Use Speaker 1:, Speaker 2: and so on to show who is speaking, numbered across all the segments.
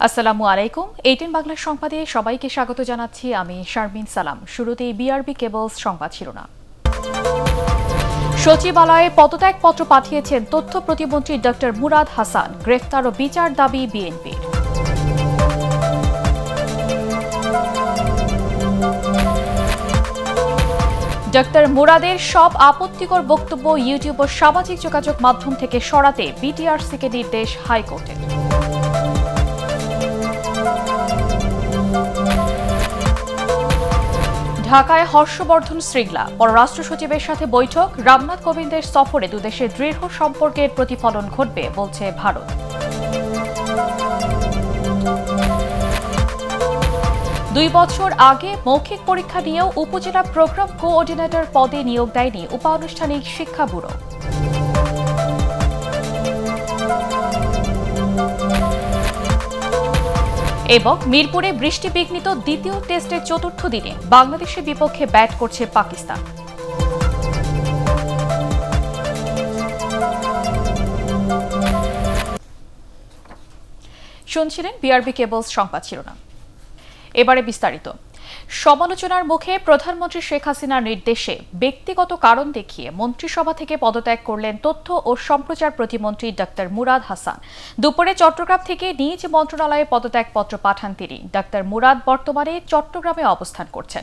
Speaker 1: আসসালামু আলাইকুম। 18 বাংলা সংবাদে সবাইকে স্বাগত জানাচ্ছি আমি শারমিন সালাম। শুরুতেই বিআরবি কেবলস সংবাদ শিরোনাম। সচিবালয়ে পদত্যাগপত্র পাঠিয়েছেন তথ্য প্রতিমন্ত্রী ডক্টর মুরাদ হাসান। গ্রেফতার ও বিচার দাবি বিএনপির। ডক্টর মুরাদের সব আপত্তিকর বক্তব্য ইউটিউব ও সামাজিক যোগাযোগ মাধ্যম থেকে সরাতে বিটিআরসিকে নির্দেশ হাইকোর্টের। ঢাকায় হর্ষবর্ধন শ্রীংলা পররাষ্ট্র সচিবের সাথে বৈঠক। রামনাথ কোবিন্দের সফরে দুদেশের দৃঢ় সম্পর্কের প্রতিফলন ঘটবে বলছে ভারত। 2 বছর আগে মৌখিক পরীক্ষা নিয়েও উপজেলা প্রোগ্রাম কোঅর্ডিনেটর পদে নিয়োগ দেয়নি উপানুষ্ঠানিক শিক্ষা ব্যুরো। এবং মিরপুরে বৃষ্টি বিঘ্নিত দ্বিতীয় টেস্টের চতুর্থ দিনে বাংলাদেশের বিপক্ষে ব্যাট করছে পাকিস্তান। শুনছিলেন বিআরবি কেবলস সংবাদ শিরোনাম। এবারে বিস্তারিত। সমালোচনার মুখে প্রধানমন্ত্রী শেখ হাসিনার নির্দেশে ব্যক্তিগত কারণ দেখিয়ে মন্ত্রিসভা থেকে পদত্যাগ করলেন তথ্য ও সম্প্রচার প্রতিমন্ত্রী ডক্টর মুরাদ হাসান। দুপুরে চট্টগ্রাম থেকে নিজ মন্ত্রণালয়ে পদত্যাগপত্র পাঠান তিনি। ডক্টর মুরাদ বর্তমানে চট্টগ্রামে অবস্থান করছেন।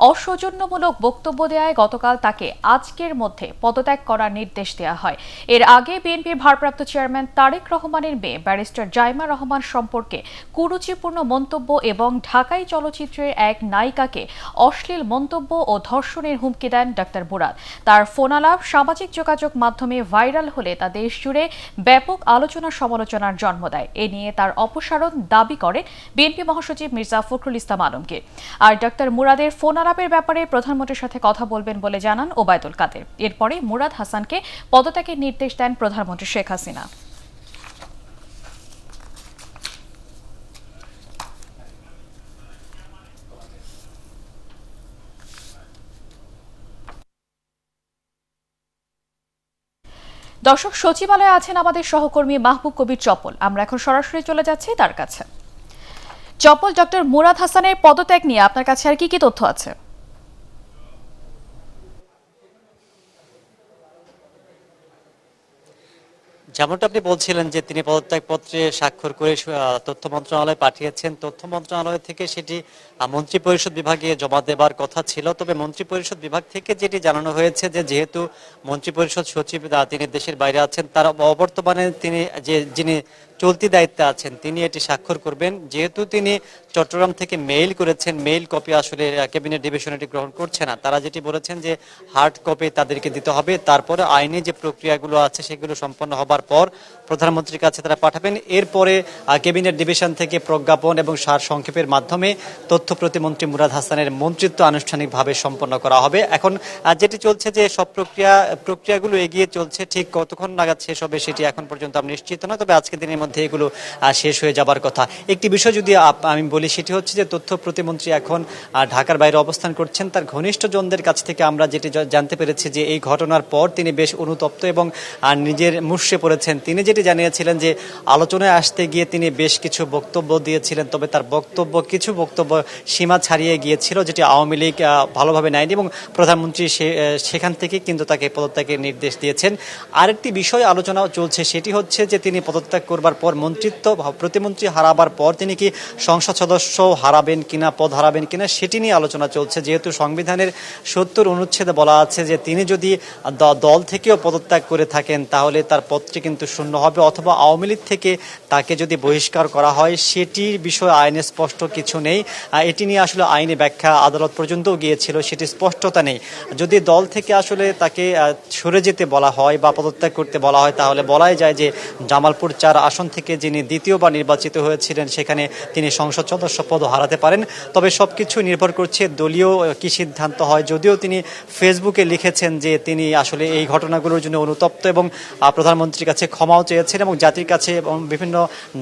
Speaker 1: অসৌজন্যমূলক বক্তব্য দেওয়ায় গতকাল তাকে আজকের মধ্যে পদত্যাগ করার নির্দেশ দেওয়া হয়। এর আগে বিএনপির ভারপ্রাপ্ত চেয়ারম্যান তারেক রহমানের মেয়ে ব্যারিস্টার জাইমা রহমান সম্পর্কে কুরুচিপূর্ণ মন্তব্য এবং ঢাকাই চলচ্চিত্রের এক নায়িকাকে অশ্লীল মন্তব্য ও ধর্ষণের হুমকি দেন ডক্টর মুরাদ। তার ফোনালাপ সামাজিক যোগাযোগ মাধ্যমে ভাইরাল হলে তা দেশ জুড়ে ব্যাপক আলোচনা সমালোচনার জন্ম দেয়। এ নিয়ে তার অপসারণ দাবি করেন বিএনপি মহাসচিব মির্জা ফখরুল ইসলাম আলমগীর। আর ডক্টর মুরাদের ফোনালাপের ব্যাপারে প্রধানমন্ত্রীর সাথে কথা বলবেন বলে জানান ওবায়দুল কাদের। এরপরে মুরাদ হাসানকে পদত্যাগের নির্দেশ দেন প্রধানমন্ত্রী শেখ হাসিনা। দর্শক, সচিবালয়ে আছেন আমাদের সহকর্মী মাহবুব কবির চপল। আমরা এখন সরাসরি চলে যাচ্ছি তার কাছে। চপল, ডক্টর মুরাদ হাসানের পদত্যাগ নিয়ে আপনার কাছে আর কি কি তথ্য আছে?
Speaker 2: যেমনটা আপনি বলছিলেন যে তিনি পদত্যাগপত্রে স্বাক্ষর করে তথ্য মন্ত্রণালয়ে পাঠিয়েছেন। তথ্য মন্ত্রণালয় থেকে সেটি মন্ত্রিপরিষদ বিভাগে জমা দেবার কথা ছিল। তবে মন্ত্রিপরিষদ বিভাগ থেকে যেটি জানানো হয়েছে যে যেহেতু মন্ত্রিপরিষদ সচিব তিনি দেশের বাইরে আছেন, তার অবর্তমানে যিনি চলতি দায়িত্বে আছেন তিনি এটি স্বাক্ষর করবেন। যেহেতু তিনি চট্টগ্রাম থেকে মেইল করেছেন, মেইল কপি আসলে ক্যাবিনেট ডিভিশন এটি গ্রহণ করছে না। তারা যেটি বলেছেন যে হার্ড কপি তাদেরকে দিতে হবে, তারপরে আইনি যে প্রক্রিয়াগুলো আছে সেগুলো সম্পন্ন হবার পর প্রধানমন্ত্রীর কাছে তারা পাঠাবেন। এরপরে ক্যাবিনেট ডিভিশন থেকে প্রজ্ঞাপন এবং সার সংক্ষেপের মাধ্যমে তথ্য প্রতিমন্ত্রী মুরাদ হাসানের মন্ত্রিত্ব আনুষ্ঠানিকভাবে সম্পন্ন করা হবে। এখন যেটি চলছে যে সব প্রক্রিয়াগুলো এগিয়ে চলছে, ঠিক কতক্ষণ নাগাদ শেষ হবে সেটি এখন পর্যন্ত আমি নিশ্চিত নয়। তবে আজকের দিনের মধ্যে এগুলো শেষ হয়ে যাবার কথা। একটি বিষয় যদি আমি বলি সেটি হচ্ছে যে তথ্য প্রতিমন্ত্রী এখন ঢাকার বাইরে অবস্থান করছেন। তার ঘনিষ্ঠজনদের কাছ থেকে আমরা যেটি জানতে পেরেছি যে এই ঘটনার পর তিনি বেশ অনুতপ্ত এবং নিজের মুষড়ে পড়েছেন। তিনি যেটি জানিয়েছিলেন যে আলোচনায় আসতে গিয়ে তিনি বেশ কিছু বক্তব্য দিয়েছিলেন, তবে তার কিছু বক্তব্য সীমা ছাড়িয়ে গিয়েছিল, যেটি আওয়ামী লীগ ভালোভাবে নেয়নি এবং প্রধানমন্ত্রী সেখান থেকে কিন্তু তাকে পদত্যাগের নির্দেশ দিয়েছেন। আরেকটি বিষয় আলোচনা চলছে, সেটি হচ্ছে যে তিনি পদত্যাগ করবার পর প্রতিমন্ত্রী হারাবার পর তিনি কি সংসদ সদস্য হারাবেন কিনা, পদ হারাবেন কিনা, সেটি নিয়ে আলোচনা চলছে। যেহেতু সংবিধানের 70 অনুচ্ছেদে বলা আছে যে তিনি যদি দল থেকেও পদত্যাগ করে থাকেন তাহলে তার পদটি কিন্তু শূন্য হবে, অথবা আওয়ামী লীগ থেকে তাকে যদি বহিষ্কার করা হয় সেটির বিষয়ে আইনে স্পষ্ট কিছু নেই। এটি নিয়ে আসলে আইনি ব্যাখ্যা আদালত পর্যন্তও গিয়েছিল, সেটি স্পষ্টতা নেই। যদি দল থেকে আসলে তাকে সরে যেতে বলা হয় বা পদত্যাগ করতে বলা হয় তাহলে বলাই যায় যে জামালপুর 4 আসন থেকে যিনি দ্বিতীয়বার নির্বাচিত হয়েছিলেন সেখানে তিনি সংসদ সদস্য পদ হারাতে পারেন। তবে সবকিছু নির্ভর করছে দলীয় কি সিদ্ধান্ত হয়। যদিও তিনি ফেসবুকে লিখেছেন যে তিনি আসলে এই ঘটনাগুলোর জন্য অনুতপ্ত এবং প্রধানমন্ত্রীর কাছে ক্ষমাও চেয়েছেন এবং জাতির কাছে এবং বিভিন্ন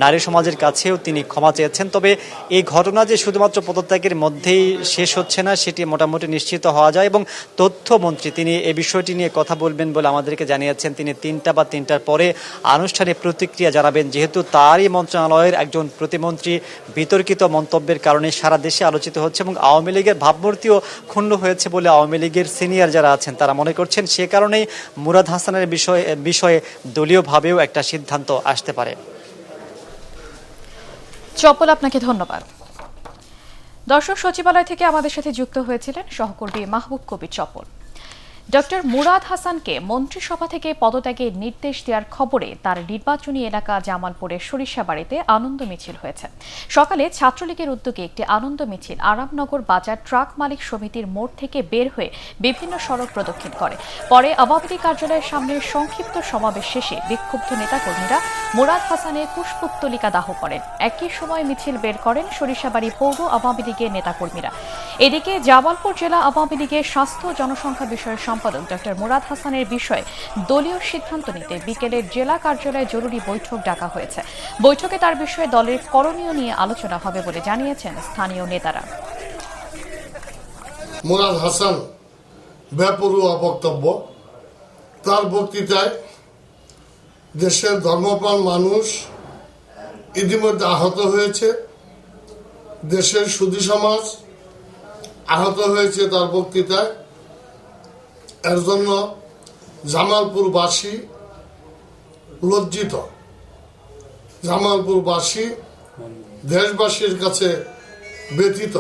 Speaker 2: নারী সমাজের কাছেও তিনি ক্ষমা চেয়েছেন। তবে এই ঘটনা যে শুধুমাত্র পদত্যাগের মধ্যেই শেষ হচ্ছে না সেটি মোটামুটি নিশ্চিত হওয়া যায় এবং তথ্যমন্ত্রী তিনি এই বিষয়টি নিয়ে কথা বলবেন বলে আমাদেরকে জানিয়েছেন। তিনি 3টা বা 3টার পরে আনুষ্ঠানিক প্রতিক্রিয়া জানাবেন, যেহেতু তারই মন্ত্রণালয়ের একজন প্রতিমন্ত্রী বিতর্কিত মন্তব্যের কারণে সারা দেশে আলোচিত হচ্ছে এবং আওয়ামী লীগের ভাবমূর্তিও ক্ষুণ্ণ হয়েছে বলে আওয়ামী লীগের সিনিয়র যারা আছেন তারা মনে করছেন, সে কারণেই মুরাদ হাসানের বিষয়ে দলীয়ভাবেও একটা সিদ্ধান্ত আসতে পারে।
Speaker 1: চপল, আপনাকে ধন্যবাদ। দর্শক, সচিবালয় থেকে আমাদের সাথে যুক্ত হয়েছিলেন সহকর্মী মাহবুব কবির চপল। ডক্টর মুরাদ হাসানকে মন্ত্রিসভা থেকে পদত্যাগের নির্দেশ দেওয়ার খবরে তার নির্বাচনী এলাকা জামালপুরের সরিষাবাড়িতে আনন্দ মিছিল হয়েছে। সকালে ছাত্রলীগের উদ্যোগে একটি আনন্দ মিছিল আরামনগর বাজার ট্রাক মালিক সমিতির মোড় থেকে বের হয়ে বিভিন্ন সড়ক প্রদক্ষিণ করে। পরে আওয়ামী লীগ কার্যালয়ের সামনে সংক্ষিপ্ত সমাবেশ শেষে বিক্ষুব্ধ নেতাকর্মীরা মুরাদ হাসানের পুষ্পোত্তলিকা দাহ করেন। একই সময় মিছিল বের করেন সরিষাবাড়ি পৌর আওয়ামী লীগের নেতাকর্মীরা। এদিকে জামালপুর জেলা আওয়ামী লীগের স্বাস্থ্য জনসংখ্যা বিষয়ের সম্পাদক ডক্টর মুরাদ হাসানের বিষয়ে দলীয় সিদ্ধান্ত নিতে বিকেলে জেলা কার্যালয়ে জরুরি বৈঠক ডাকা হয়েছে। বৈঠকে তার বিষয়ে দলের করণীয় নিয়ে আলোচনা হবে বলে জানিয়েছেন স্থানীয় নেতারা।
Speaker 3: মুরাদ হাসান বেপরোয়া বক্তব্য, তার বক্তৃতায় দেশের ধর্মপ্রাণ মানুষ ইতিমধ্যে আহত হয়েছে, দেশের সুধী সমাজ আহত হয়েছে তার বক্তৃতায়। এর জন্য জামালপুরবাসী লজ্জিত, জামালপুরবাসী দেশবাসীর কাছে ব্যথিত।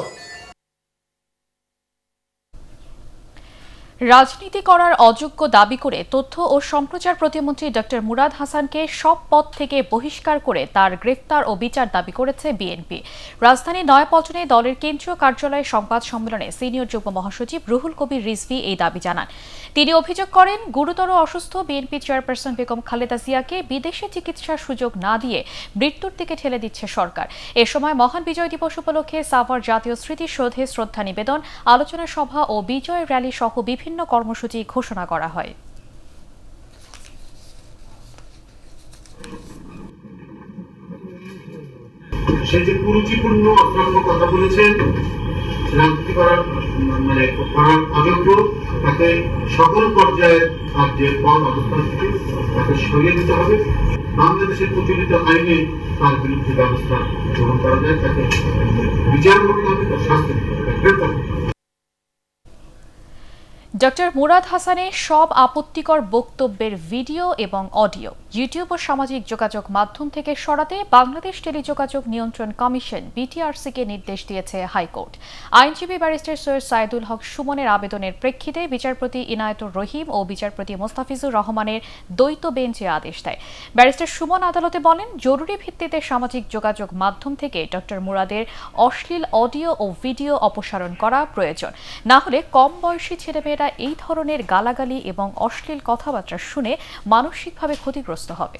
Speaker 1: রাজনীতি করার অযোগ্য দাবি করে তথ্য ও সম্প্রচার প্রতিমন্ত্রী ডক্টর মুরাদ হাসানকে সব পদ থেকে বহিষ্কার করে তার গ্রেফতার ও বিচার দাবি করেছে বিএনপি। রাজধানীর নয়াপল্টনে দলের কেন্দ্রীয় কার্যালয়ে সংবাদ সম্মেলনে সিনিয়র যুগ্ম মহাসচিব রুহুল কবির রিজভী এই দাবি জানান। তিনি অভিযোগ করেন, গুরুতর অসুস্থ বিএনপি চেয়ারপারসন বেগম খালেদা জিয়াকে বিদেশে চিকিৎসার সুযোগ না দিয়ে মৃত্যুর দিকে ঠেলে দিচ্ছে সরকার। এ সময় মহান বিজয় দিবস উপলক্ষে সাভার জাতীয় স্মৃতিসৌধে শ্রদ্ধা নিবেদন, আলোচনা সভা ও বিজয় র্যালি সহ বিভিন্ন কর্মসূচি ঘোষণা করা হয়।
Speaker 4: সে যে কুরুচিপূর্ণ কথা বলেছেন, রাজনীতি করার অযোগ্য, তাকে সকল পর্যায়ে তার যে পদ অবস্থান থেকে তাকে সরিয়ে দিতে হবে। বাংলাদেশের প্রচলিত আইনে তার বিরুদ্ধে ব্যবস্থা গ্রহণ করা যায়, তাকে বিচার করতে হবে, তার শাস্তি দিতে হবে, গ্রেফতার করতে হবে।
Speaker 1: ডক্টর মুরাদ হাসানের সব আপত্তিকর বক্তব্যের ভিডিও এবং অডিও ইউটিউব ও সামাজিক যোগাযোগ মাধ্যম থেকে সরাতে বাংলাদেশ টেলিযোগাযোগ নিয়ন্ত্রণ কমিশন বিটিআরসিকে নির্দেশ দিয়েছে হাইকোর্ট। আইনজীবী ব্যারিস্টার সৈয়দ সাইদুল হক সুমনের আবেদনের প্রেক্ষিতে বিচারপতি ইনায়েতুর রহিম ও বিচারপতি মোস্তাফিজুর রহমানের দ্বৈত বেঞ্চ আদেশ দেয়। ব্যারিস্টার সুমন আদালতে বলেন, জরুরি ভিত্তিতে সামাজিক যোগাযোগ মাধ্যম থেকে ডক্টর মুরাদের অশ্লীল অডিও ও ভিডিও অপসারণ করা প্রয়োজন। না হলে কম বয়সী ছেলেমেয়েরা এই ধরনের গালাগালি এবং অশ্লীল কথাবার্তা শুনে মানসিকভাবে ক্ষতিগ্রস্ত হবে।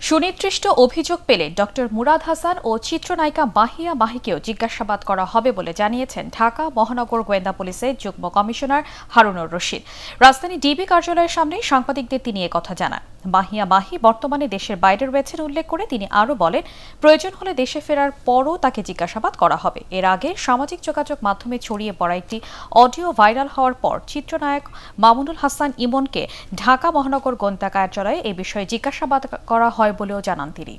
Speaker 1: সুনির্দিষ্ট অভিযোগ পেলে ডক্টর মুরাদ হাসান ও চিত্রনায়িকা মাহিয়া মাহিকেও জিজ্ঞাসাবাদ করা হবে বলে জানিয়েছেন ঢাকা মহানগর গোয়েন্দা পুলিশের যুগ্ম কমিশনার হারুনুর রশিদ। রাজধানী ডিবি কার্যালয়ের সামনে সাংবাদিকদের তিনি একথা জানান। মাহিয়া মাহি বর্তমানে দেশের বাইরে রয়েছেন উল্লেখ করে তিনি আরও বলেন, প্রয়োজন হলে দেশে ফেরার পরও তাকে জিজ্ঞাসাবাদ করা হবে। এর আগে সামাজিক যোগাযোগ মাধ্যমে ছড়িয়ে পড়া একটি অডিও ভাইরাল হওয়ার পর চিত্রনায়ক মামুনুল হাসান ইমনকে ঢাকা মহানগর গোয়েন্দা কার্যালয়ে এ বিষয়ে জিজ্ঞাসাবাদ করা হয় বলেও জানান তিনি।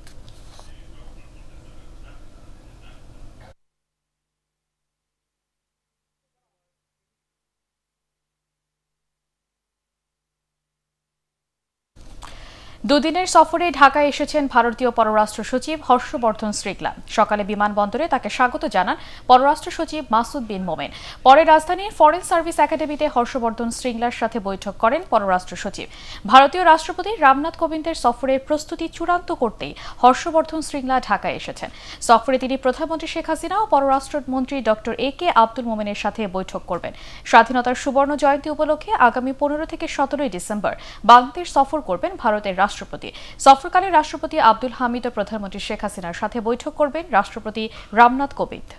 Speaker 1: দুদিনের সফরে ঢাকায় এসেছেন ভারতীয় পররাষ্ট্র সচিব হর্ষবর্ধন শ্রীংলা। সকালে বিমানবন্দরে তাকে স্বাগত জানান পররাষ্ট্র সচিব মাসুদ বিন মোমেন। পরে রাজধানীর ফরেন সার্ভিস একাডেমিতে হর্ষবর্ধন শ্রীংলার সাথে বৈঠক করেন পররাষ্ট্র সচিব। ভারতীয় রাষ্ট্রপতি রামনাথ কোবিন্দের সফরের প্রস্তুতি চূড়ান্ত করতেই হর্ষবর্ধন শ্রীংলা ঢাকায় এসেছেন। সফরে তিনি প্রধানমন্ত্রী শেখ হাসিনা ও পররাষ্ট্রমন্ত্রী ডক্টর একে আব্দুল মোমেনের সাথে বৈঠক করবেন। স্বাধীনতার সুবর্ণ জয়ন্তী উপলক্ষে আগামী 15 থেকে 17 ডিসেম্বর বাংলাদেশ সফর করবেন ভারতের রাষ্ট্রপতি। সফরকালে রাষ্ট্রপতি আব্দুল হামিদ ও প্রধানমন্ত্রী শেখ হাসিনার সাথে বৈঠক করবেন রাষ্ট্রপতি রামনাথ কোবিন্দ।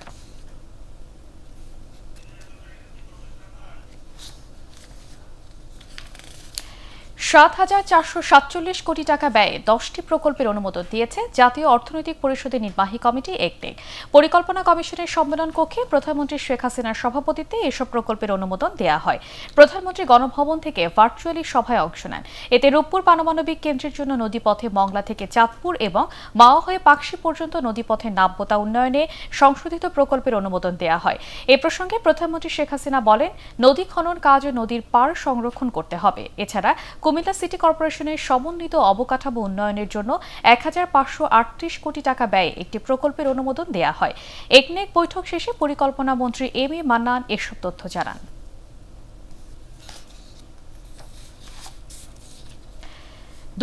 Speaker 1: 7,447 কোটি টাকা ব্যয়ে 10টি প্রকল্পের অনুমোদন দিয়েছে জাতীয় অর্থনৈতিক পরিষদের নির্বাহী কমিটি একনেক। পরিকল্পনা কমিশনের সম্মেলন কক্ষে প্রধানমন্ত্রী শেখ হাসিনার সভাপতিত্বে এসব প্রকল্পের অনুমোদন দেওয়া হয়। প্রধানমন্ত্রী গণভবন থেকে ভার্চুয়ালি সভায় অংশ নেন। এতে রূপপুর পারমাণবিক কেন্দ্রের জন্য নদীপথে মংলা থেকে চাঁদপুর এবং মাওয়া হয়ে পাকশী পর্যন্ত নদীপথের নাব্যতা উন্নয়নে সংশোধিত প্রকল্পের অনুমোদন দেওয়া হয়। এ প্রসঙ্গে প্রধানমন্ত্রী শেখ হাসিনা বলেন, নদী খনন কাজ ও নদীর পাড় সংরক্ষণ করতে হবে। এছাড়া কুমিল্লা সিটি কর্পোরেশনের সমন্বিত অবকাঠামো উন্নয়নের জন্য 1,538 কোটি টাকা ব্যয়ে একটি প্রকল্পের অনুমোদন দেওয়া হয়। একনেক বৈঠক শেষে পরিকল্পনা মন্ত্রী এম এ মান্নান এসব তথ্য জানান।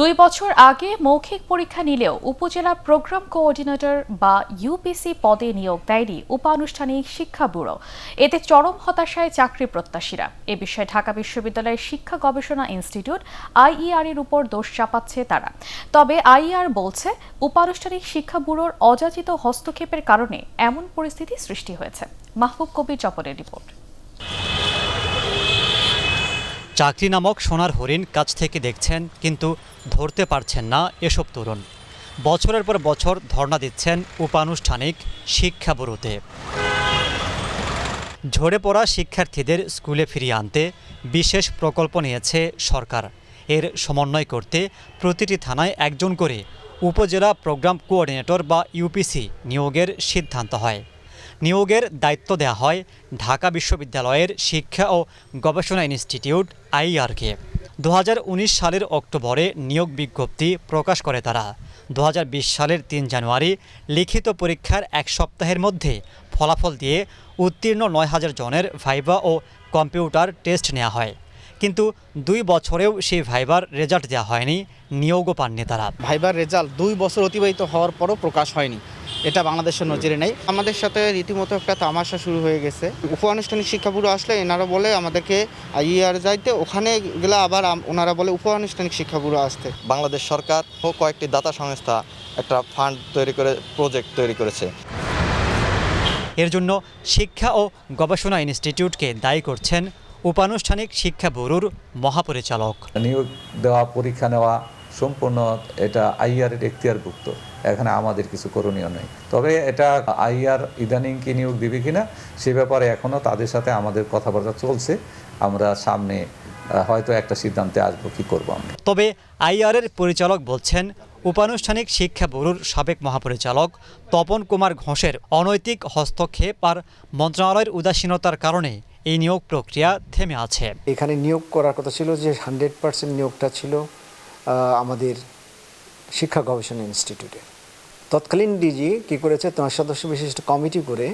Speaker 1: 2 বছর আগে মৌখিক পরীক্ষা নিলেও উপজেলা প্রোগ্রাম কোঅর্ডিনেটর বা ইউপিসি পদে নিয়োগ দেয়নি উপানুষ্ঠানিক শিক্ষা ব্যুরো। এতে চরম হতাশায় চাকরি প্রত্যাশীরা। এ বিষয়ে ঢাকা বিশ্ববিদ্যালয়ের শিক্ষা গবেষণা ইনস্টিটিউট আইইআর এর উপর দোষ চাপাচ্ছে তারা। তবে আইইআর বলছে, উপানুষ্ঠানিক শিক্ষা ব্যুরোর অযাচিত হস্তক্ষেপের কারণে এমন পরিস্থিতি সৃষ্টি হয়েছে। মাহবুব কবির চপলের রিপোর্ট।
Speaker 2: চাকরি নামক সোনার হরিণ কাছ থেকে দেখছেন, কিন্তু ধরতে পারছেন না এসব তরুণ। বছরের পর বছর ধর্ণা দিচ্ছেন উপানুষ্ঠানিক শিক্ষা ব্যুরোতে। ঝরে পড়া শিক্ষার্থীদের স্কুলে ফিরিয়ে আনতে বিশেষ প্রকল্প নিয়েছে সরকার। এর সমন্বয় করতে প্রতিটি থানায় একজন করে উপজেলা প্রোগ্রাম কোঅর্ডিনেটর বা ইউপিসি নিয়োগের সিদ্ধান্ত হয়। নিয়োগের দায়িত্ব দেওয়া হয় ঢাকা বিশ্ববিদ্যালয়ের শিক্ষা ও গবেষণা ইনস্টিটিউট আইইআরকে। 2019 সালের অক্টোবরে নিয়োগ বিজ্ঞপ্তি প্রকাশ করে তারা। 2020 সালের 3 জানুয়ারি লিখিত পরীক্ষার এক সপ্তাহের মধ্যে ফলাফল দিয়ে উত্তীর্ণ 9,000 জনের ভাইবা ও কম্পিউটার টেস্ট নেওয়া হয়। কিন্তু 2 বছরেও সেই ভাইবার রেজাল্ট দেওয়া হয়নি, নিয়োগও পাননি তারা।
Speaker 5: ভাইবার রেজাল্ট 2 বছর অতিবাহিত হওয়ার পরও প্রকাশ হয়নি। এটা বাংলাদেশের নজিরে নেই। আমাদের সাথে রীতিমতো একটা তামাশা শুরু হয়ে গেছে। উপানুষ্ঠানিক শিক্ষা ব্যুরো আসলে এনারা বলে আমাদেরকে আইইআর যাইতে, ওখানে গেলে আবার ওনারা বলে উপানুষ্ঠানিক শিক্ষা ব্যুরো আসতে।
Speaker 6: বাংলাদেশ সরকার ও কয়েকটি দাতা সংস্থা একটা ফান্ড তৈরি করে প্রজেক্ট তৈরি করেছে।
Speaker 2: এর জন্য শিক্ষা ও গবেষণা ইনস্টিটিউটকে দায়ী করছেন উপানুষ্ঠানিক শিক্ষা ব্যুরোর মহাপরিচালক।
Speaker 7: নিয়োগ দেওয়া, পরীক্ষা নেওয়া সম্পূর্ণ এটা আইইআরের এখতিয়ারভুক্ত। এখানে আমাদের কিছু করণীয় নেই। তবে এটা আইইআর ইদানিং কি নিয়োগ দিবে কিনা সে ব্যাপারে এখনও তাদের সাথে আমাদের কথাবার্তা চলছে। আমরা সামনে হয়তো একটা সিদ্ধান্তে আসবো কি করব আমরা।
Speaker 2: তবে আইইআরের পরিচালক বলছেন, উপানুষ্ঠানিক শিক্ষা ব্যুরোর সাবেক মহাপরিচালক তপন কুমার ঘোষের অনৈতিক হস্তক্ষেপ আর মন্ত্রণালয়ের উদাসীনতার কারণে এই নিয়োগ প্রক্রিয়া থেমে আছে।
Speaker 8: এখানে নিয়োগ করার কথা ছিল যে 100% নিয়োগটা ছিল আমাদের শিক্ষা গবেষণা ইনস্টিটিউটে। তৎকালীন ডিজি কী করেছে, 9 সদস্য বিশিষ্ট কমিটি করে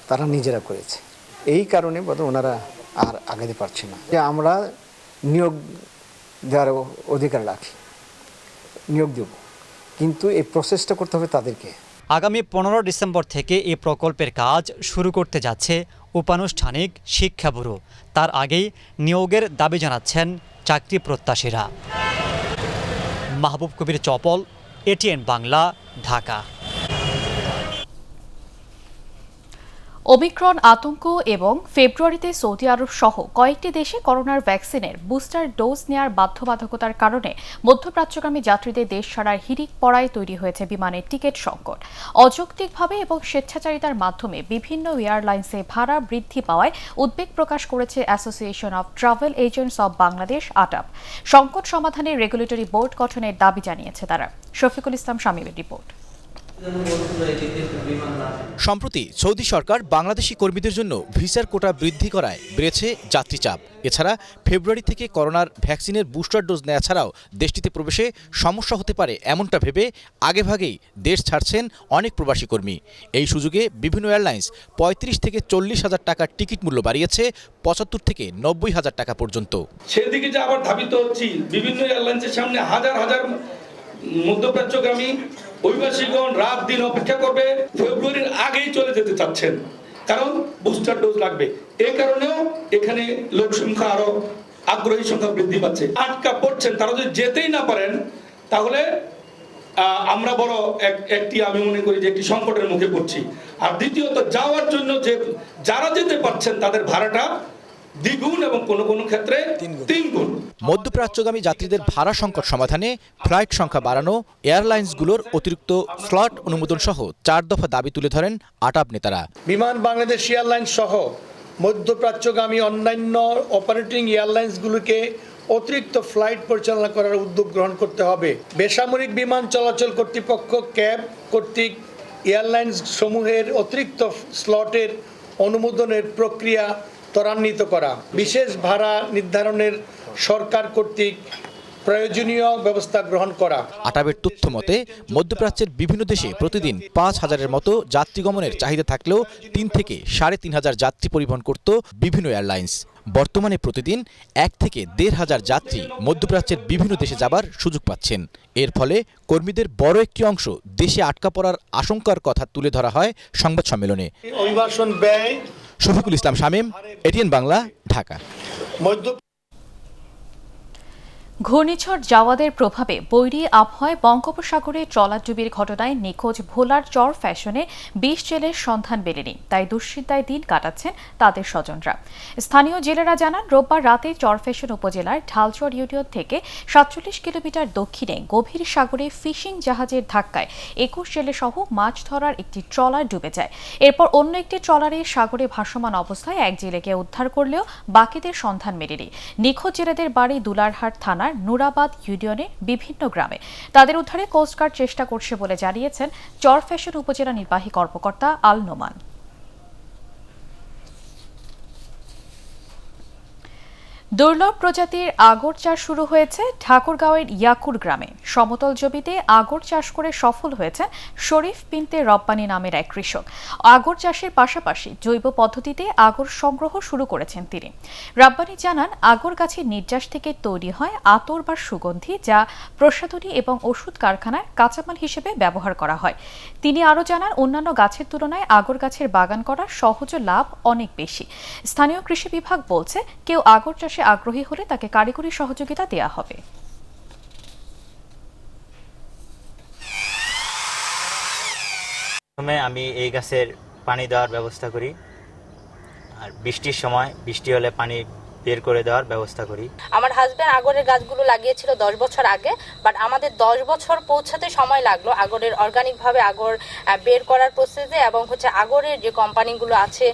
Speaker 8: তারা নিজেরা করেছে। এই কারণে বোধ ওনারা আর আগাতে পারছে না। যে আমরা নিয়োগ দেওয়ার অধিকার রাখি, নিয়োগ দেব, কিন্তু এই প্রসেসটা করতে হবে তাদেরকে।
Speaker 2: আগামী 15 ডিসেম্বর থেকে এই প্রকল্পের কাজ শুরু করতে যাচ্ছে উপানুষ্ঠানিক শিক্ষা ব্যুরো। তার আগেই নিয়োগের দাবি জানাচ্ছেন চাকরি প্রত্যাশীরা। মাহবুব কবির চপল, এটিএন বাংলা, ঢাকা।
Speaker 1: ওমিক্রন আতঙ্ক এবং ফেব্রুয়ারিতে সৌদি আরব সহ কয়েকটি দেশে করোনার ভ্যাকসিনের বুস্টার ডোজ নেওয়ার বাধ্যবাধকতার কারণে মধ্যপ্রাচ্যগামী যাত্রীদের দেশ ছাড়ার হিড়িক পড়ায় তৈরি হয়েছে বিমানের টিকিট সংকট। অযৌক্তিকভাবে এবং স্বেচ্ছাচারিতার মাধ্যমে বিভিন্ন এয়ারলাইন্সে ভাড়া বৃদ্ধি পাওয়ায় উদ্বেগ প্রকাশ করেছে Association of Travel Agents of Bangladesh ATAB. সংকট সমাধানে রেগুলেটরি বোর্ড গঠনের দাবি জানিয়েছে তারা। শফিকুল ইসলাম শামীমের রিপোর্ট।
Speaker 9: সম্প্রতি সৌদি সরকার বাংলাদেশি কর্মীদের জন্য ভিসার কোটা বৃদ্ধি করায় বেড়েছে যাত্রী চাপ। এছাড়া ফেব্রুয়ারি থেকে করোনার ভ্যাকসিনের বুস্টার ডোজ নেওয়া ছাড়াও দেশটিতে প্রবেশে সমস্যা হতে পারে এমনটা ভেবে আগেভাগেই দেশ ছাড়ছেন অনেক প্রবাসী কর্মী। এই সুযোগে বিভিন্ন এয়ারলাইন্স 35 থেকে 40,000 টাকার টিকিট মূল্য বাড়িয়েছে 75 থেকে 90,000 টাকা পর্যন্ত।
Speaker 10: সেদিকে যে আবার ধাবিত হচ্ছি, বিভিন্ন এয়ারলাইন্সের সামনে হাজার হাজার মধ্যপ্রাচ্যগামী অভিবাসীগণ রাত দিন অপেক্ষা করবে, ফেব্রুয়ারির আগেই চলে যেতে চাচ্ছেন, কারণ বুস্টার ডোজ লাগবে। এই কারণেও এখানে লোক সংখ্যা আরো আগ্রহী সংখ্যা বৃদ্ধি পাচ্ছে। আটকা পড়ছেন, তারা যদি যেতেই না পারেন তাহলে আমরা বড় আমি মনে করি যে একটি সংকটের মুখে পড়ছি। আর দ্বিতীয়ত, যাওয়ার জন্য যে যারা যেতে পারছেন তাদের ভাড়াটা দ্বিগুণ এবং কোনো কোনো ক্ষেত্রে 3 গুণ।
Speaker 9: মধ্যপ্রাচ্যগামী যাত্রীদের ভাড়া সংকট সমাধানে ফ্লাইট সংখ্যা বাড়ানো, এয়ারলাইন্সগুলোর অতিরিক্ত স্লট অনুমোদন সহ 4 দফা দাবি তুলে ধরেন আটাব নেতারা।
Speaker 11: বিমান বাংলাদেশ এয়ারলাইন্স সহ মধ্যপ্রাচ্যগামী অন্যান্য অপারেটিং এয়ারলাইন্সগুলোকে অতিরিক্ত ফ্লাইট পরিচালনা করার উদ্যোগ গ্রহণ করতে হবে। বেসামরিক বিমান চলাচল কর্তৃপক্ষ ক্যাব কর্তৃক এয়ারলাইন্স সমূহের অতিরিক্ত স্লটের অনুমোদনের প্রক্রিয়া ত্বরান্বিত করা, বিশেষ ভাড়া নির্ধারণের সরকার কর্তৃক প্রয়োজনীয় ব্যবস্থা গ্রহণ করা।
Speaker 9: আটাবের তথ্য মতে মধ্যপ্রাচ্যের বিভিন্ন দেশে প্রতিদিন 5,000-এর মতো যাত্রী গমনের চাহিদা থাকলেও 3 থেকে 3,500 যাত্রী পরিবহন করত বিভিন্ন এয়ারলাইন্স। বর্তমানে প্রতিদিন 1 থেকে 1,500 যাত্রী মধ্যপ্রাচ্যের বিভিন্ন দেশে যাবার সুযোগ পাচ্ছেন। এর ফলে কর্মীদের বড় একটি অংশ দেশে আটকা পড়ার আশঙ্কার কথা তুলে ধরা হয় সংবাদ সম্মেলনে।
Speaker 11: অভিবাসন ব্যয়।
Speaker 9: শফিকুল ইসলাম শামীম, এটিএন বাংলা, ঢাকা।
Speaker 1: ঘূর্ণিঝড় জাওয়াদের প্রভাবে বৈরী আবহাওয়ায় বঙ্গোপসাগরে ট্রলারডুবির ঘটনায় নিখোঁজ ভোলার চর ফ্যাশনে 20 জেলের সন্ধান মেলেনি, তাই দুশ্চিন্তায় দিন কাটাচ্ছেন তাদের স্বজনরা। স্থানীয় জেলেরা জানান, রোববার রাতে চর ফ্যাশন উপজেলার ঢালচর ইউনিয়ন থেকে 47 কিলোমিটার দক্ষিণে গভীর সাগরে ফিশিং জাহাজের ধাক্কায় 21 জেলেসহ মাছ ধরার একটি ট্রলার ডুবে যায়। এরপর অন্য একটি ট্রলারে সাগরে ভাসমান অবস্থায় এক জেলেকে উদ্ধার করলেও বাকিদের সন্ধান মেলেনি। নিখোঁজ জেলেদের বাড়ি দুলারহাট থানার নুরাবাদ ইউনিয়নের বিভিন্ন গ্রামে। তাদের উদ্ধারে কোস্টগার্ড চেষ্টা করছে বলে জানিয়েছেন চর ফ্যাশন উপজেলা নির্বাহী কর্মকর্তা আল নোমান। দুর্লভ প্রজাতির আগর চাষ শুরু হয়েছে ঠাকুরগাঁওয়ের ইয়াকুর গ্রামে। সমতল জমিতে আগর চাষ করে সফল হয়েছেন শরীফ বিনতে রব্বানী নামের এক কৃষক। আগর চাষের পাশাপাশি জৈব পদ্ধতিতে আগর সংগ্রহ শুরু করেছেন তিনি। রব্বানী জানান, আগর গাছের নির্যাস থেকে তৈরি হয় আতর বা সুগন্ধি, যা প্রসাধনী এবং ওষুধ কারখানার কাঁচামাল হিসেবে ব্যবহার করা হয়। তিনি আরও জানান, অন্যান্য গাছের তুলনায় আগর গাছের বাগান করা সহজ, লাভ অনেক বেশি। স্থানীয় কৃষি বিভাগ বলছে, কেউ আগর চাষে আগ্রহী হলে তাকে কারিগরি সহযোগিতা দেয়া হবে।
Speaker 12: প্রথমে আমি এই গাছের পানি দেওয়ার ব্যবস্থা করি, আর বৃষ্টির সময় বৃষ্টি হলে পানি বের করে দেওয়ার ব্যবস্থা করি।
Speaker 13: আমার হাজবেন্ড আগরের গাছগুলো লাগিয়েছিল 10 বছর আগে, বাট আমাদের 10 বছর পৌঁছাতে সময় লাগলো আগরের অর্গানিকভাবে আগর বের করার প্রসেসে, এবং আগরের যে কোম্পানিগুলো আছে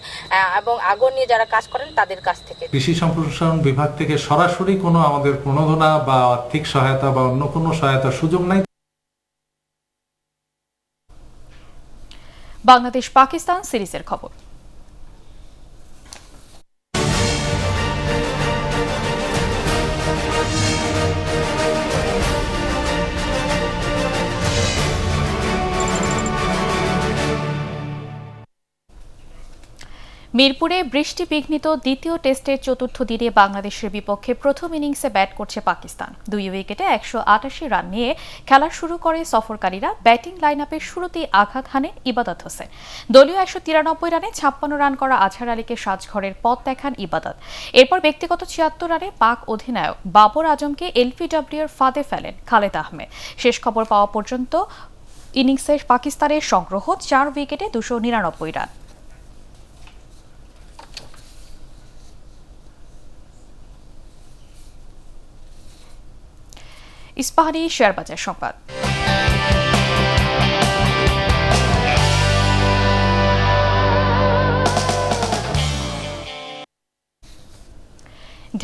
Speaker 13: এবং আগর নিয়ে যারা কাজ করেন তাদের কাছ থেকে।
Speaker 14: কৃষি সম্প্রসারণ বিভাগ থেকে সরাসরি কোনো আমাদের প্রণোদনা বা আর্থিক সহায়তা বা অন্য কোনো সহায়তার সুযোগ নাই।
Speaker 1: বাংলাদেশ পাকিস্তান সিরিজের খবর। মিরপুরে বৃষ্টি বিঘ্নিত দ্বিতীয় টেস্টের চতুর্থ দিনে বাংলাদেশের বিপক্ষে প্রথম ইনিংসে ব্যাট করছে পাকিস্তান। 2 উইকেটে 188 রান নিয়ে খেলা শুরু করে সফরকারীরা। ব্যাটিং লাইন আপের শুরুতেই আঘাত হানে ইবাদত হোসেন। দলীয় 193 রানে 56 রান করা আজহার আলীকে সাজঘরের পথ দেখান ইবাদত। এরপর ব্যক্তিগত 76 রানে পাক অধিনায়ক বাবর আজমকে এলপিডব্লিউর ফাঁদে ফেলেন খালেদ আহমেদ। শেষ খবর পাওয়া পর্যন্ত ইনিংসে পাকিস্তানের সংগ্রহ 4 উইকেটে 299 রান। ইস্পাহানি শেয়ার বাজার সংবাদ।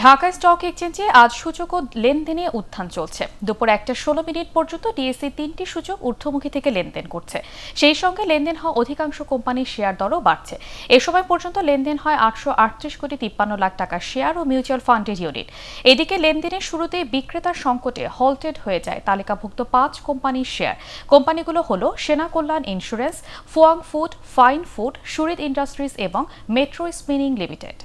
Speaker 1: ঢাকা স্টক এক্সচেঞ্জে আজ সূচক ও লেনদেনে উত্থান চলছে। দুপুর 1:16 পর্যন্ত ডিএসসি 3টি সূচক ঊর্ধ্বমুখী থেকে লেনদেন করছে। সেই সঙ্গে লেনদেন হওয়া অধিকাংশ কোম্পানির শেয়ার দরও বাড়ছে। এ সময় পর্যন্ত লেনদেন হয় 838.53 লাখ টাকার শেয়ার ও মিউচুয়াল ফান্ডের ইউনিট। এদিকে লেনদেনের শুরুতে বিক্রেতার সংকটে হলটেড হয়ে যায় তালিকাভুক্ত 5 কোম্পানির শেয়ার। কোম্পানিগুলো হলো Sena Kalyan Insurance, Fuwang Food, Fine Food, Shurid Industries এবং মেট্রো স্পিনিং লিমিটেড।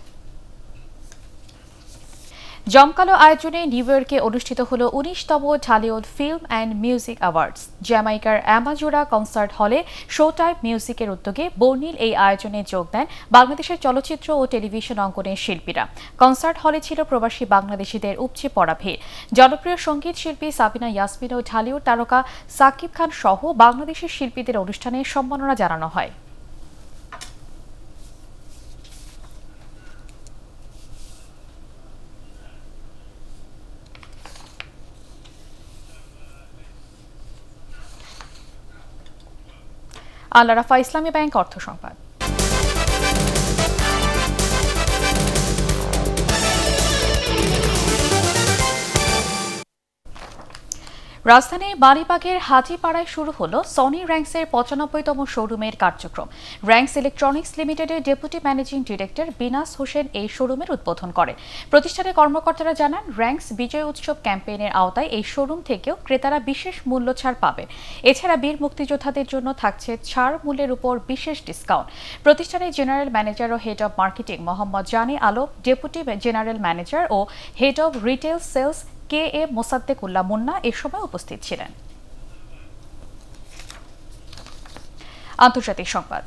Speaker 1: জমকালো আয়োজনে নিউ ইয়র্কে অনুষ্ঠিত হল 19তম Dhallywood Film and Music Awards. জ্যামাইকার অ্যামাজোরা কনসার্ট হলে শো টাইপ মিউজিকের উদ্যোগে বর্ণিল এই আয়োজনে যোগ দেন বাংলাদেশের চলচ্চিত্র ও টেলিভিশন অঙ্গনের শিল্পীরা। কনসার্ট হলে ছিল প্রবাসী বাংলাদেশিদের উপচে পড়া ভিড়। জনপ্রিয় সঙ্গীত শিল্পী সাবিনা ইয়াসমিন ও ঢালিউড তারকা সাকিব খান সহ বাংলাদেশের শিল্পীদের অনুষ্ঠানে সম্মাননা জানানো হয়। আল রাফা ইসলামী ব্যাংক অর্থ সংবাদ। রাজধানীর বালিবাগের হাজিপাড়ায় শুরু হলো সনি র্যাঙ্কসের ৯৫তম শোরুমের কার্যক্রম। র্যাঙ্কস ইলেকট্রনিক্স লিমিটেডের deputy managing director Binas Hossain এই শোরুমের উদ্বোধন করেন। প্রতিষ্ঠানের কর্মকর্তারা জানান, র্যাঙ্কস বিজয় উৎসব ক্যাম্পেইনের আওতায় এই শোরুম থেকেও ক্রেতারা বিশেষ মূল্য ছাড় পাবেন। এছাড়া বীর মুক্তিযোদ্ধাদের জন্য থাকছে ছাড় মূল্যের উপর বিশেষ ডিসকাউন্ট। প্রতিষ্ঠানের জেনারেল ম্যানেজার ও head of marketing Mohammad Jani Alam, deputy general manager ও head of retail sales K A Mosaddequllah Munna এ সময় উপস্থিত ছিলেন। আন্তর্জাতিক সংবাদ।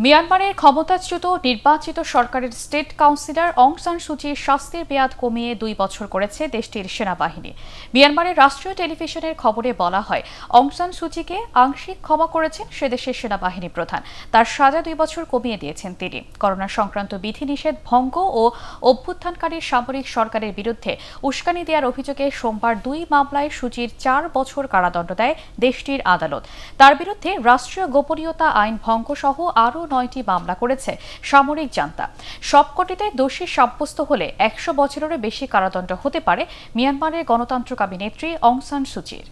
Speaker 1: মিয়ানমারের ক্ষমতাচ্যুত নির্বাচিত সরকারের স্টেট কাউন্সিলর অং সান সুচির শাস্তির মেয়াদ কমিয়ে ২ বছর করেছে দেশটির সেনাবাহিনী। মিয়ানমারের রাষ্ট্রীয় টেলিভিশনের খবরে বলা হয়, অং সান সুচিকে আংশিক ক্ষমা করেছেন সেদেশের সেনাবাহিনী প্রধান। তার সাজা ২ বছর কমিয়ে দিয়েছেন তিনি। করোনা সংক্রান্ত বিধিনিষেধ ভঙ্গ ও অভ্যুত্থানকারী সামরিক সরকারের বিরুদ্ধে উস্কানি দেওয়ার অভিযোগে সোমবার ২ মামলায় সুচির ৪ বছর কারাদণ্ড দেয় দেশটির আদালত। তার বিরুদ্ধে রাষ্ট্রীয় গোপনীয়তা আইন ভঙ্গ সহ আরও ৯টি মামলা করেছে সামরিক জান্তা। সবকটিতে দোষী সাব্যস্ত হলে ১০০ বছরেরও বেশি কারাদণ্ড হতে পারে মিয়ানমারের গণতন্ত্রকামী নেত্রী অং সান সুচির।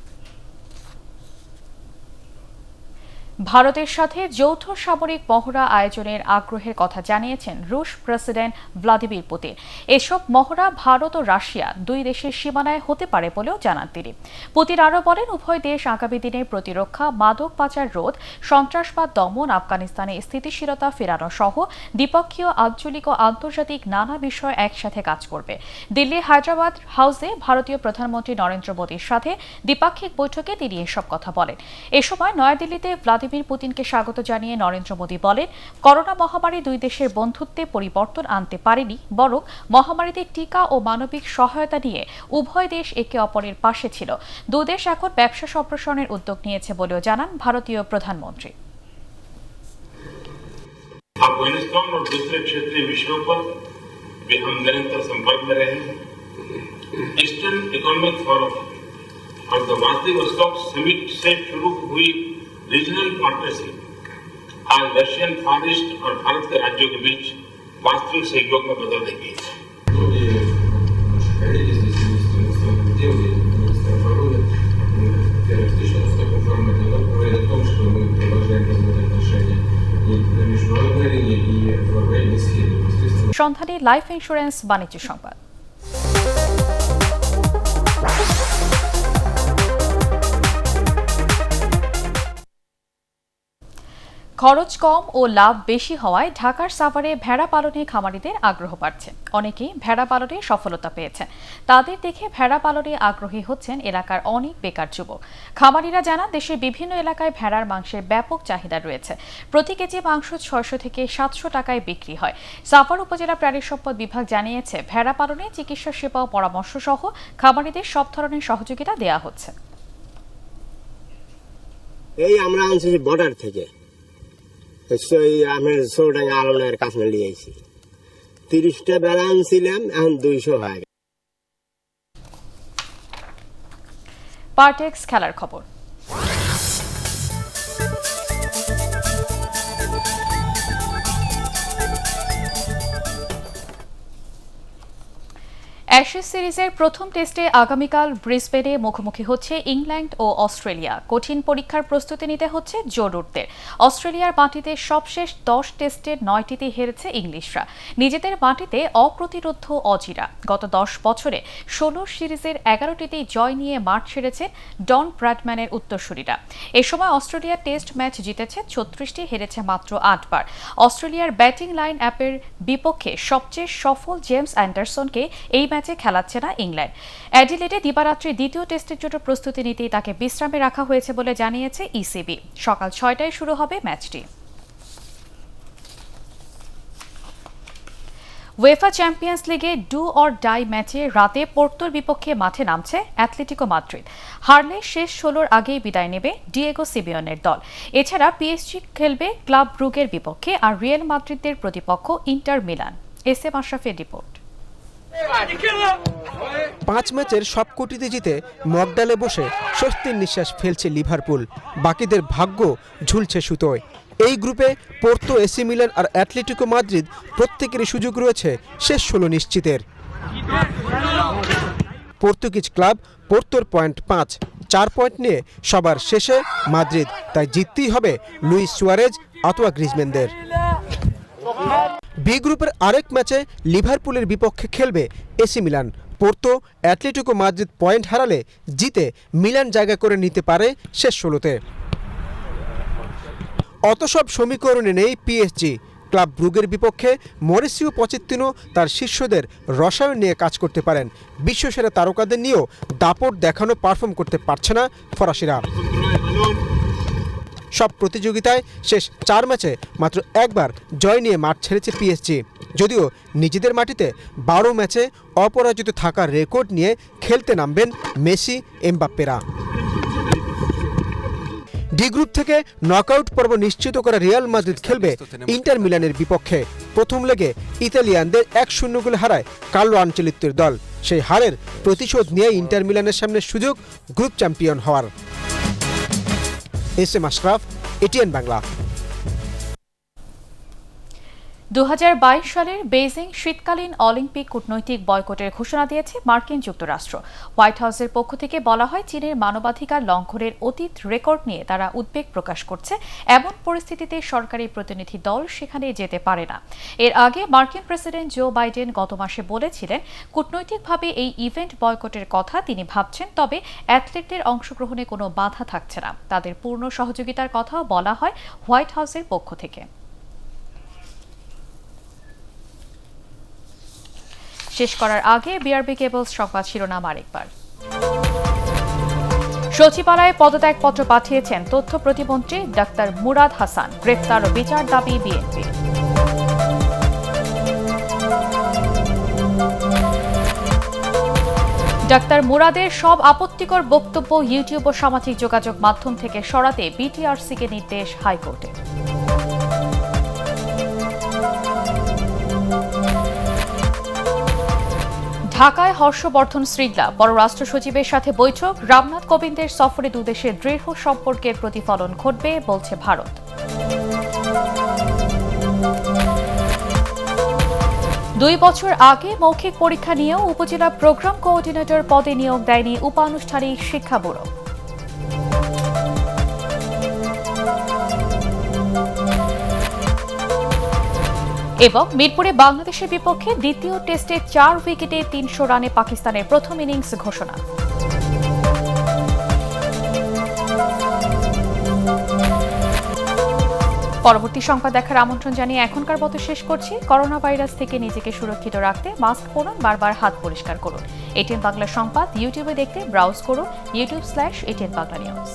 Speaker 1: ভারতের সাথে যৌথ সামরিক মহড়া আয়োজনের আগ্রহের কথা জানিয়েছেন রুশ প্রেসিডেন্ট ভ্লাদিমির পুতিন। এসব মহড়া ভারত ও রাশিয়া দুই দেশের সীমানায় হতে পারে বলেও জানান তিনি। পুতিন আরও বলেন, উভয় দেশ আগামী দিনে প্রতিরক্ষা, মাদক পাচার রোধ, সন্ত্রাসবাদ দমন, আফগানিস্তানে স্থিতিশীলতা ফেরানো সহ দ্বিপক্ষীয়, আঞ্চলিক ও আন্তর্জাতিক নানা বিষয় একসাথে কাজ করবে। দিল্লি হায়দ্রাবাদ হাউসে ভারতীয় প্রধানমন্ত্রী নরেন্দ্র মোদীর সাথে দ্বিপাক্ষিক বৈঠকে তিনি এসব কথা বলেন। এ সময় নয়াদিল্লিতে ভ্লাদিমির পুতিনকে স্বাগত জানিয়ে নরেন্দ্র মোদী বলেন, করোনা মহামারী দুই দেশের বন্ধুত্বে পরিবর্তন আনতে পারেনি, বরং মহামারীতে টিকা ও মানবিক সহায়তা নিয়ে উভয় দেশ একে অপরের পাশে ছিল। দুদেশ এখন ব্যবসা সম্প্রসারণের উদ্যোগ নিয়েছে বলেও জানান ভারতীয় প্রধানমন্ত্রী।
Speaker 4: अफगानिस्तान और दूसरे क्षेत्रीय विषयों पर भी हम निरंतर संपर्क में रहे हैं। ईस्टर्न इकोनॉमिक फोरम और द व्लादिवोस्टॉक समिट से शुरू हुई रीजनल पार्टनरशिप आज रशियन फार ईस्ट और भारत के राज्यों के बीच वास्तविक सहयोग में बदल रही है।
Speaker 1: সন্ধানী লাইফ ইন্স্যুরেন্স বাণিজ্য সংবাদ। খরচ কম ও লাভ বেশি হওয়ায় ঢাকার সাভারে ভেড়া পালনে খামারিদের আগ্রহ বাড়ছে। অনেকেই ভেড়া পালনে সফলতা পেয়েছেন। তাদের দেখে ভেড়া পালনে আগ্রহী হচ্ছেন এলাকার অনেক বেকার যুবক। খামারিরা জানান, দেশের বিভিন্ন এলাকায় ভেড়ার মাংসের ব্যাপক চাহিদা রয়েছে। প্রতি কেজি মাংস ৬০০ থেকে ৭০০ টাকায় বিক্রি হয়। সাভার উপজেলা প্রাণী সম্পদ বিভাগ জানিয়েছে, ভেড়া পালনে চিকিৎসা সেবা ও পরামর্শ সহ খামারিদের সব ধরনের সহযোগিতা দেওয়া হচ্ছে।
Speaker 15: এই আমরা আনছি বর্ডার থেকে, আমি চৌডাঙ্গা আলমের কাছে নিয়ে আইছি। ৩০টা বেড়া আনছিলাম, এখন ২০০ হয়ে গেছে।
Speaker 1: পার্টেক্স খেলার খবর। অ্যাশেজ সিরিজের প্রথম টেস্টে আগামীকাল ব্রিসবেনে মুখোমুখি হচ্ছে ইংল্যান্ড ও অস্ট্রেলিয়া। কঠিন পরীক্ষার প্রস্তুতি নিতে হচ্ছে জরুরদের। অস্ট্রেলিয়ার মাটিতে সবশেষ ১০ টেস্টের ৯টিতে হেরেছে ইংলিশরা। নিজেদের মাটিতে অপ্রতিরোধ্য অজিরা। গত ১০ বছরে ১৬ সিরিজের ১১টিতেই জয় নিয়ে মাঠ ছেড়েছেন ডন ব্র্যাডম্যানের উত্তরসূরিরা। এ সময় অস্ট্রেলিয়া টেস্ট ম্যাচ জিতেছে ৩৬টি, হেরেছে মাত্র ৮ বার। অস্ট্রেলিয়ার ব্যাটিং লাইন অ্যাপের বিপক্ষে সবচেয়ে সফল জেমস অ্যান্ডারসনকে এই ম্যাচে খেলাচ্ছে না ইংল্যান্ড। অ্যাডিলেডে দিবারাত্রি দ্বিতীয় টেস্টের জন্য প্রস্তুতি নিতেই তাকে বিশ্রামে রাখা হয়েছে বলে জানিয়েছে ইসিবি। সকাল ৬টায় শুরু হবে ম্যাচটি। উয়েফা চ্যাম্পিয়ন্স লিগে ডু অর ডাই ম্যাচে রাতে পোর্তোর বিপক্ষে মাঠে নামছে অ্যাটলেটিকো মাদ্রিদ। হারলে শেষ ১৬র আগেই বিদায় নেবে ডিয়েগো সিমিওনের দল। এছাড়া পিএসজি খেলবে ক্লাব ব্রুগের বিপক্ষে, আর রিয়াল মাদ্রিদের প্রতিপক্ষ ইন্টার মিলান। এস এম আশরাফের রিপোর্ট।
Speaker 16: 5 ম্যাচের সবকটিতে জিতে মগডালে বসে স্বস্তির নিঃশ্বাস ফেলছে লিভারপুল, বাকিদের ভাগ্য ঝুলছে সুতোয়। এই গ্রুপে পোর্তো, এসি মিলান আর অ্যাটলেটিকো মাদ্রিদ প্রত্যেকেরই সুযোগ রয়েছে শেষ 16 নিশ্চিতের। পর্তুগিজ ক্লাব পোর্তোর পয়েন্ট 5, 4 পয়েন্ট নিয়ে সবার শেষে মাদ্রিদ, তাই জিততেই হবে লুইস সুয়ারেজ অথবা গ্রিজম্যানদের। বি গ্রুপের আরেক ম্যাচে লিভারপুলের বিপক্ষে খেলবে AC Milan. Porto, Atletico Madrid point হারালে জিতে মিলান জায়গা করে নিতে পারে শেষ 16তে। অত সব সমীকরণে নেই পিএসজি। ক্লাব ব্রুগের বিপক্ষে মরিসিও পচেত্তিনো তার শিষ্যদের রসায়ন নিয়ে কাজ করতে পারেন। বিশ্বসেরা তারকাদের নিয়েও দাপট দেখানো পারফর্ম করতে পারছে না ফরাসিরা। সব প্রতিযোগিতায় শেষ 4 ম্যাচে মাত্র একবার জয় নিয়ে মাঠ ছেড়েছে পিএসজি, যদিও নিজেদের মাটিতে 12 ম্যাচে অপরাজিত থাকার রেকর্ড নিয়ে খেলতে নামবেন মেসি, এমবাপ্পেরা। ডি গ্রুপ থেকে নকআউট পর্ব নিশ্চিত করা রিয়াল মাদ্রিদ খেলবে ইন্টার মিলানের বিপক্ষে। প্রথম লেগে ইতালিয়ানদের 1-0 গোলে হারায় কার্লো আনচেলত্তির দল। সেই হারের প্রতিশোধ নিয়ে ইন্টার মিলানের সামনে সুযোগ গ্রুপ চ্যাম্পিয়ন হওয়ার। S M Ashraf, ATN Bangla.
Speaker 1: 2022 সালের বেইজিং শীতকালীন অলিম্পিক কূটনৈতিক বয়কটের ঘোষণা দিয়েছে মার্কিন যুক্তরাষ্ট্র। হোয়াইট হাউসের পক্ষ থেকে বলা হয়, চীনের মানবাধিকার লঙ্ঘনের অতীত রেকর্ড নিয়ে তারা উদ্বেগ প্রকাশ করছে। এমন পরিস্থিতিতে সরকারি প্রতিনিধি দল সেখানে যেতে পারে না। এর আগে মার্কিন প্রেসিডেন্ট জো বাইডেন গত মাসে বলেছিলেন, কূটনৈতিকভাবে এই ইভেন্ট বয়কটের কথা তিনি ভাবছেন, তবে অ্যাথলেটদের অংশগ্রহণে কোনো বাধা থাকছে না। তাদের পূর্ণ সহযোগিতার কথাও বলা হয় হোয়াইট হাউসের পক্ষ থেকে। শেষ করার আগে বিআরবি কেবলস সংবাদ শিরোনাম আরেকবার। সচিবালয়ে পদত্যাগপত্র পাঠিয়েছেন তথ্য প্রতিমন্ত্রী ডাক্তার মুরাদ হাসান। গ্রেফতার ও বিচার দাবি বিএনপি। ডাক্তার মুরাদের সব আপত্তিকর বক্তব্য ইউটিউব ও সামাজিক যোগাযোগ মাধ্যম থেকে সরাতে বিটিআরসিকে নির্দেশ হাইকোর্টের। ঢাকায় হর্ষবর্ধন শ্রীংলা পররাষ্ট্র সচিবের সাথে বৈঠক। রামনাথ কোবিন্দের সফরে দুদেশের দৃঢ় সম্পর্কের প্রতিফলন ঘটবে বলছে ভারত। দুই বছর আগে মৌখিক পরীক্ষা নিয়েও উপজেলা প্রোগ্রাম কোঅর্ডিনেটর পদে নিয়োগ দেয়নি উপানুষ্ঠানিক শিক্ষা ব্যুরো। এবং মিরপুরে বাংলাদেশের বিপক্ষে দ্বিতীয় টেস্টে 4 উইকেটে 300 রানে পাকিস্তানের প্রথম ইনিংস ঘোষণা। পরবর্তী সংবাদ দেখার আমন্ত্রণ জানিয়ে এখনকার মতো শেষ করছি। করোনা ভাইরাস থেকে নিজেকে সুরক্ষিত রাখতে মাস্ক পরুন, বারবার হাত পরিষ্কার করুন। এটিএন বাংলা সংবাদ ইউটিউবে দেখতে ব্রাউজ করুন youtube/ATN Bangla News।